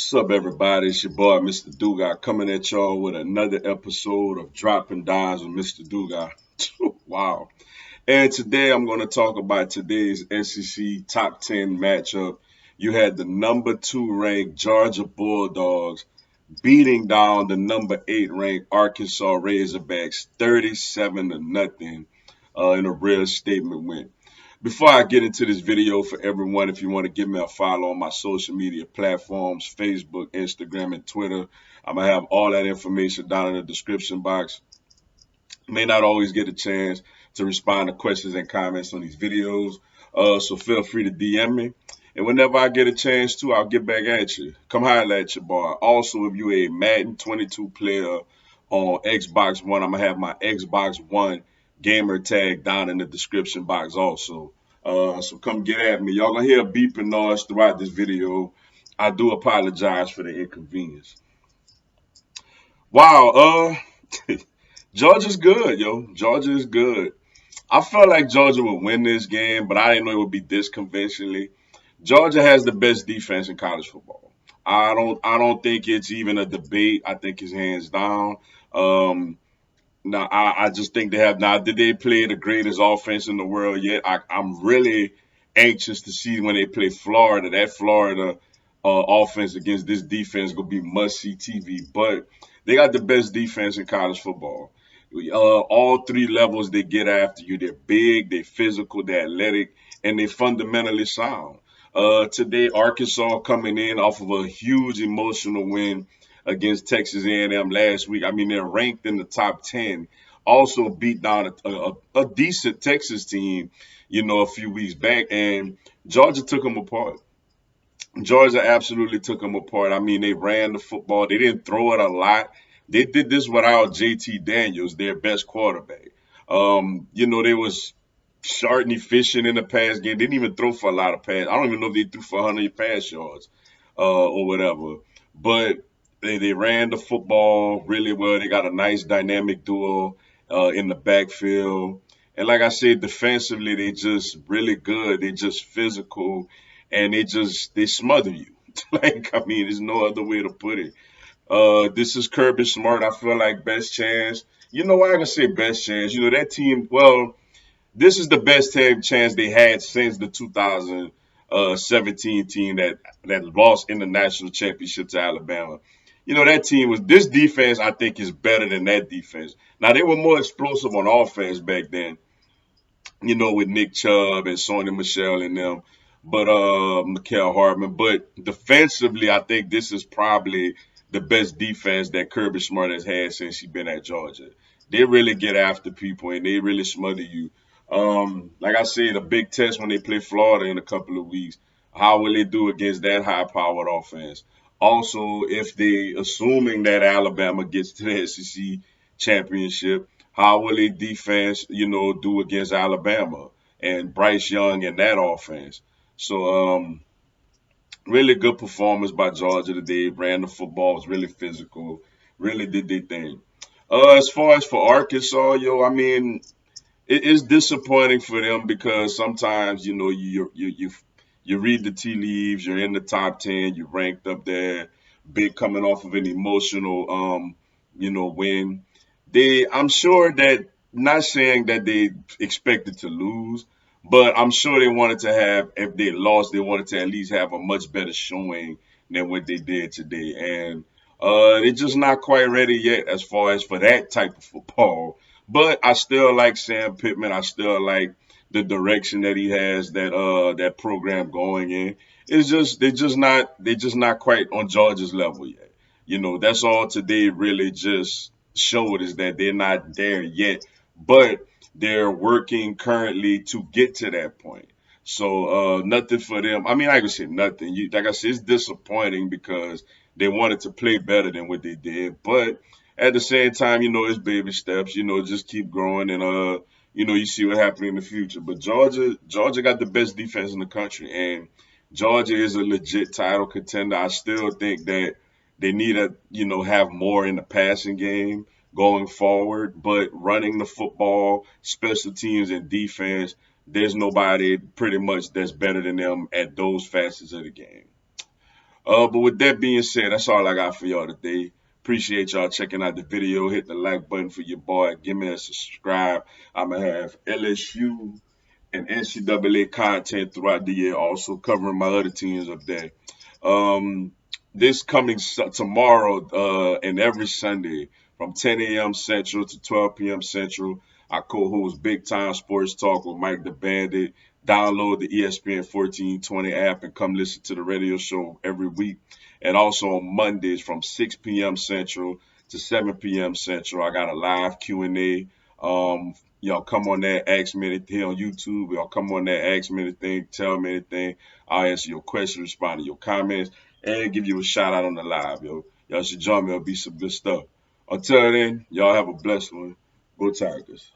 What's up, everybody? It's your boy, Mr. Duga, coming at y'all with another episode of Dropping Dimes with Mr. Duga. Wow. And today I'm going to talk about today's SEC top 10 matchup. You had the number 2 ranked Georgia Bulldogs beating down the number 8 ranked Arkansas Razorbacks 37 to nothing in a real statement win. Before I get into this video, for everyone, if you want to give me a follow on my social media platforms, Facebook, Instagram, and Twitter, I'm going to have all that information down in the description box. May not always get a chance to respond to questions and comments on these videos, so feel free to DM me. And whenever I get a chance to, I'll get back at you. Come holler at your boy. Also, if you're a Madden 22 player on Xbox One, I'm going to have my Xbox One gamer tag down in the description box also. So come get at me. Y'all gonna hear a beeping noise throughout this video. I do apologize for the inconvenience. Wow, Georgia's good, yo. Georgia is good. I felt like Georgia would win this game, but I didn't know it would be this convincingly. Georgia has the best defense in college football. I don't think it's even a debate. I think it's hands down. Um, Now, I just think they have. Now, did they play the greatest offense in the world yet? I'm really anxious to see when they play Florida. That Florida offense against this defense gonna be must see TV. But they got the best defense in college football. All three levels they get after you. They're big, they're physical, they're athletic, and they're fundamentally sound. Today, Arkansas coming in off of a huge emotional win against Texas A&M last week. I mean, they're ranked in the top 10. Also beat down a decent Texas team, a few weeks back, and Georgia took them apart. Georgia absolutely took them apart. I mean, they ran the football. They didn't throw it a lot. They did this without JT Daniels, their best quarterback. They was short and efficient in the pass game. They didn't even throw for a lot of pass. I don't even know if they threw for 100 pass yards or whatever. But they ran the football really well. They got a nice dynamic duo in the backfield. And like I said, defensively, they just really good. They just physical and they smother you. I mean, there's no other way to put it. This is Kirby Smart. I feel like best chance. You know why I can say best chance? That team, well, this is the best chance they had since the 2017 team that lost in the national championship to Alabama. That team was this defense. I think is better than that defense. Now they were more explosive on offense back then. With Nick Chubb and Sonny Michelle and them, but Mikael Hartman. But defensively, I think this is probably the best defense that Kirby Smart has had since he's been at Georgia. They really get after people and they really smother you. Like I said, a big test when they play Florida in a couple of weeks. How will they do against that high-powered offense? Also, if they assuming that Alabama gets to the SEC championship, how will their defense, do against Alabama and Bryce Young and that offense? So, really good performance by Georgia today. Ran the football, was really physical, really did their thing. As far as for Arkansas, I mean, it is disappointing for them because sometimes you read the tea leaves, you're in the top 10, you're ranked up there, big coming off of an emotional win. I'm sure that, not saying that they expected to lose, but I'm sure they wanted to have, if they lost, they wanted to at least have a much better showing than what they did today. And they're just not quite ready yet as far as for that type of football. But I still like Sam Pittman. I still like the direction that he has that program going in. It's just they're just not quite on Georgia's level yet. That's all today really just showed is that they're not there yet, but they're working currently to get to that point. So nothing for them. I mean, I can say nothing. Like I said, it's disappointing because they wanted to play better than what they did, but at the same time, it's baby steps. Just keep growing and you see what happens in the future. But Georgia got the best defense in the country, and Georgia is a legit title contender. I still think that they need to, have more in the passing game going forward, but running the football, special teams, and defense, there's nobody pretty much that's better than them at those facets of the game. But with that being said, that's all I got for y'all today. Appreciate y'all checking out the video. Hit the like button for your boy. Give me a subscribe. I'm going to have LSU and NCAA content throughout the year, also covering my other teams up there. Um, this coming tomorrow and every Sunday from 10 a.m. Central to 12 p.m. Central, I co-host Big Time Sports Talk with Mike the Bandit. Download the ESPN 1420 app and come listen to the radio show every week. And also on Mondays from 6 p.m. Central to 7 p.m. Central, I got a live Q&A. Y'all come on there, ask me anything on YouTube. Y'all come on there, ask me anything, tell me anything. I'll answer your questions, respond to your comments, and give you a shout out on the live, yo. Y'all should join me. It'll be some good stuff. Until then, y'all have a blessed one. Go Tigers.